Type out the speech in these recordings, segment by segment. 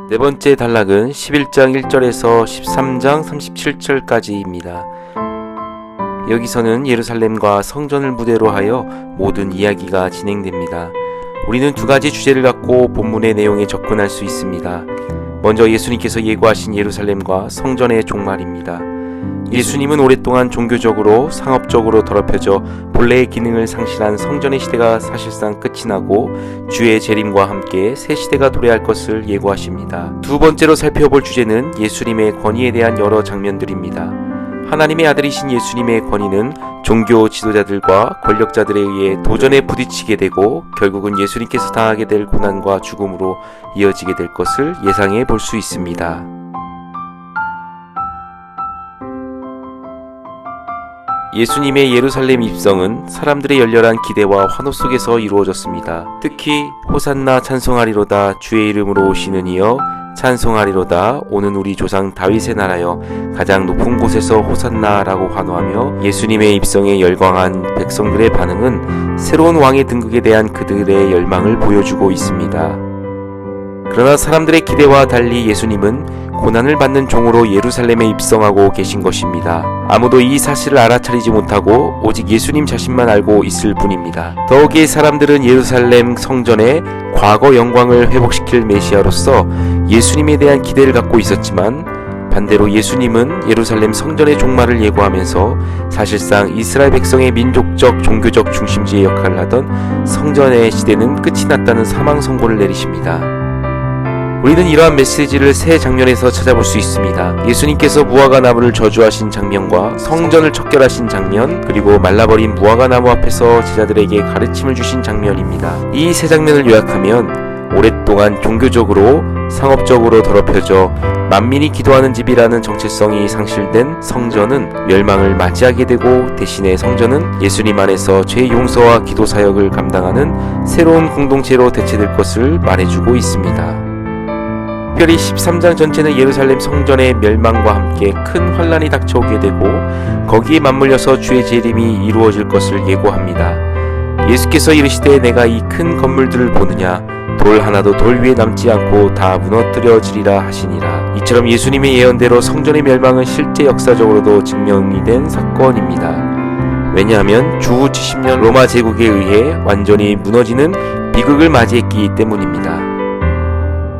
네 번째 단락은 11장 1절에서 13장 37절까지입니다. 여기서는 예루살렘과 성전을 무대로 하여 모든 이야기가 진행됩니다. 우리는 두 가지 주제를 갖고 본문의 내용에 접근할 수 있습니다. 먼저 예수님께서 예고하신 예루살렘과 성전의 종말입니다. 예수님은 오랫동안 종교적으로 상업적으로 더럽혀져 본래의 기능을 상실한 성전의 시대가 사실상 끝이 나고 주의 재림과 함께 새 시대가 도래할 것을 예고하십니다. 두 번째로 살펴볼 주제는 예수님의 권위에 대한 여러 장면들입니다. 하나님의 아들이신 예수님의 권위는 종교 지도자들과 권력자들에 의해 도전에 부딪히게 되고 결국은 예수님께서 당하게 될 고난과 죽음으로 이어지게 될 것을 예상해 볼 수 있습니다. 예수님의 예루살렘 입성은 사람들의 열렬한 기대와 환호 속에서 이루어졌습니다. 특히 호산나 찬송하리로다 주의 이름으로 오시는 이여 찬송하리로다 오는 우리 조상 다윗의 나라여 가장 높은 곳에서 호산나라고 환호하며 예수님의 입성에 열광한 백성들의 반응은 새로운 왕의 등극에 대한 그들의 열망을 보여주고 있습니다. 그러나 사람들의 기대와 달리 예수님은 고난을 받는 종으로 예루살렘에 입성하고 계신 것입니다. 아무도 이 사실을 알아차리지 못하고 오직 예수님 자신만 알고 있을 뿐입니다. 더욱이 사람들은 예루살렘 성전의 과거 영광을 회복시킬 메시아로서 예수님에 대한 기대를 갖고 있었지만 반대로 예수님은 예루살렘 성전의 종말을 예고하면서 사실상 이스라엘 백성의 민족적 종교적 중심지의 역할을 하던 성전의 시대는 끝이 났다는 사망 선고를 내리십니다. 우리는 이러한 메시지를 세 장면에서 찾아볼 수 있습니다. 예수님께서 무화과 나무를 저주하신 장면과 성전을 척결하신 장면, 그리고 말라버린 무화과 나무 앞에서 제자들에게 가르침을 주신 장면입니다. 이 세 장면을 요약하면 오랫동안 종교적으로 상업적으로 더럽혀져 만민이 기도하는 집이라는 정체성이 상실된 성전은 멸망을 맞이하게 되고 대신에 성전은 예수님 안에서 죄 용서와 기도 사역을 감당하는 새로운 공동체로 대체될 것을 말해주고 있습니다. 특별히 13장 전체는 예루살렘 성전의 멸망과 함께 큰 환란이 닥쳐오게 되고 거기에 맞물려서 주의 재림이 이루어질 것을 예고합니다. 예수께서 이르시되 내가 이 큰 건물들을 보느냐 돌 하나도 돌 위에 남지 않고 다 무너뜨려지리라 하시니라. 이처럼 예수님의 예언대로 성전의 멸망은 실제 역사적으로도 증명이 된 사건입니다. 왜냐하면 주후 70년 로마 제국에 의해 완전히 무너지는 비극을 맞이했기 때문입니다.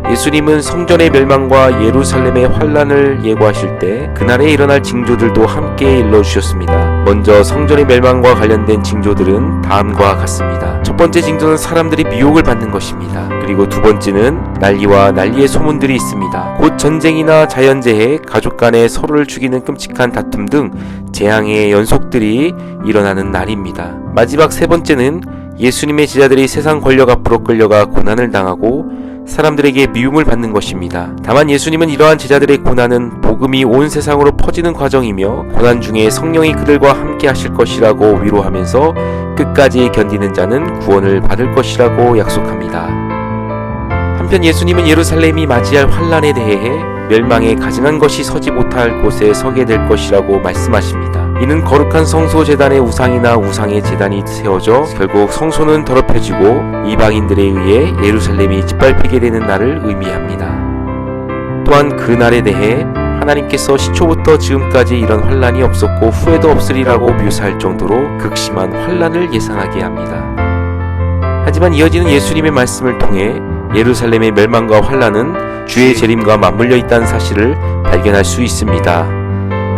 예수님은 성전의 멸망과 예루살렘의 환란을 예고하실 때 그날에 일어날 징조들도 함께 일러주셨습니다. 먼저 성전의 멸망과 관련된 징조들은 다음과 같습니다. 첫 번째 징조는 사람들이 미혹을 받는 것입니다. 그리고 두 번째는 난리와 난리의 소문들이 있습니다. 곧 전쟁이나 자연재해, 가족 간에 서로를 죽이는 끔찍한 다툼 등 재앙의 연속들이 일어나는 날입니다. 마지막 세 번째는 예수님의 제자들이 세상 권력 앞으로 끌려가 고난을 당하고 사람들에게 미움을 받는 것입니다. 다만 예수님은 이러한 제자들의 고난은 복음이 온 세상으로 퍼지는 과정이며 고난 중에 성령이 그들과 함께 하실 것이라고 위로하면서 끝까지 견디는 자는 구원을 받을 것이라고 약속합니다. 한편 예수님은 예루살렘이 맞이할 환란에 대해 멸망에 가증한 것이 서지 못할 곳에 서게 될 것이라고 말씀하십니다. 이는 거룩한 성소 제단의 우상이나 우상의 제단이 세워져 결국 성소는 더럽혀지고 이방인들에 의해 예루살렘이 짓밟히게 되는 날을 의미합니다. 또한 그 날에 대해 하나님께서 시초부터 지금까지 이런 환란이 없었고 후에도 없으리라고 묘사할 정도로 극심한 환란을 예상하게 합니다. 하지만 이어지는 예수님의 말씀을 통해 예루살렘의 멸망과 환란은 주의 재림과 맞물려 있다는 사실을 발견할 수 있습니다.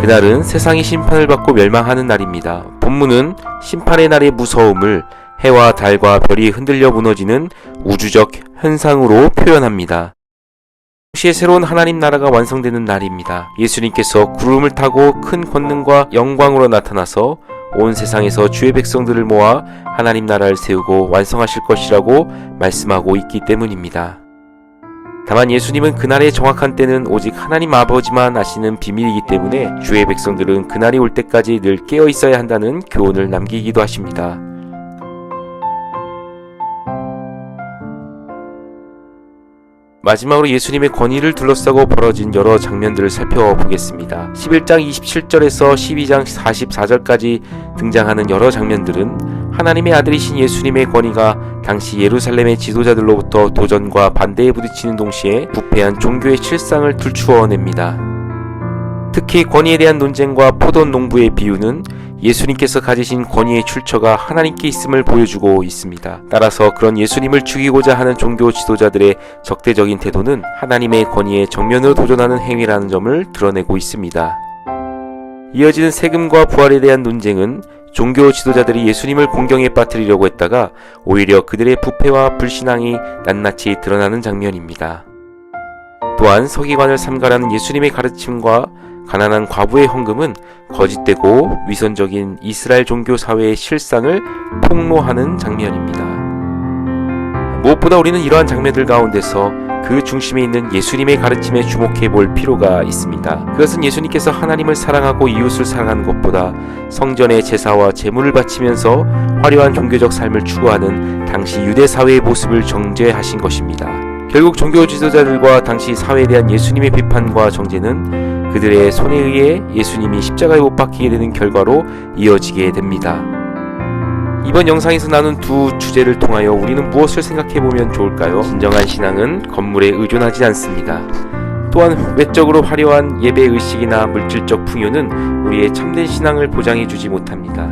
그날은 세상이 심판을 받고 멸망하는 날입니다. 본문은 심판의 날의 무서움을 해와 달과 별이 흔들려 무너지는 우주적 현상으로 표현합니다. 동시에 새로운 하나님 나라가 완성되는 날입니다. 예수님께서 구름을 타고 큰 권능과 영광으로 나타나서 온 세상에서 주의 백성들을 모아 하나님 나라를 세우고 완성하실 것이라고 말씀하고 있기 때문입니다. 다만 예수님은 그날의 정확한 때는 오직 하나님 아버지만 아시는 비밀이기 때문에 주의 백성들은 그날이 올 때까지 늘 깨어 있어야 한다는 교훈을 남기기도 하십니다. 마지막으로 예수님의 권위를 둘러싸고 벌어진 여러 장면들을 살펴보겠습니다. 11장 27절에서 12장 44절까지 등장하는 여러 장면들은 하나님의 아들이신 예수님의 권위가 당시 예루살렘의 지도자들로부터 도전과 반대에 부딪히는 동시에 부패한 종교의 실상을 들추어냅니다. 특히 권위에 대한 논쟁과 포돈 농부의 비유는 예수님께서 가지신 권위의 출처가 하나님께 있음을 보여주고 있습니다. 따라서 그런 예수님을 죽이고자 하는 종교 지도자들의 적대적인 태도는 하나님의 권위에 정면으로 도전하는 행위라는 점을 드러내고 있습니다. 이어지는 세금과 부활에 대한 논쟁은 종교 지도자들이 예수님을 공경에 빠뜨리려고 했다가 오히려 그들의 부패와 불신앙이 낱낱이 드러나는 장면입니다. 또한 서기관을 삼가라는 예수님의 가르침과 가난한 과부의 헌금은 거짓되고 위선적인 이스라엘 종교 사회의 실상을 폭로하는 장면입니다. 무엇보다 우리는 이러한 장면들 가운데서 그 중심에 있는 예수님의 가르침에 주목해 볼 필요가 있습니다. 그것은 예수님께서 하나님을 사랑하고 이웃을 사랑하는 것보다 성전의 제사와 제물을 바치면서 화려한 종교적 삶을 추구하는 당시 유대 사회의 모습을 정죄하신 것입니다. 결국 종교 지도자들과 당시 사회에 대한 예수님의 비판과 정죄는 그들의 손에 의해 예수님이 십자가에 못 박히게 되는 결과로 이어지게 됩니다. 이번 영상에서 나눈 두 주제를 통하여 우리는 무엇을 생각해보면 좋을까요? 진정한 신앙은 건물에 의존하지 않습니다. 또한 외적으로 화려한 예배의식이나 물질적 풍요는 우리의 참된 신앙을 보장해주지 못합니다.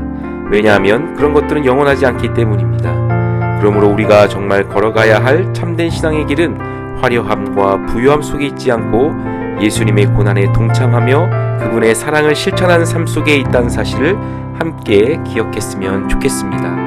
왜냐하면 그런 것들은 영원하지 않기 때문입니다. 그러므로 우리가 정말 걸어가야 할 참된 신앙의 길은 화려함과 부유함 속에 있지 않고 예수님의 고난에 동참하며 그분의 사랑을 실천하는 삶 속에 있다는 사실을 함께 기억했으면 좋겠습니다.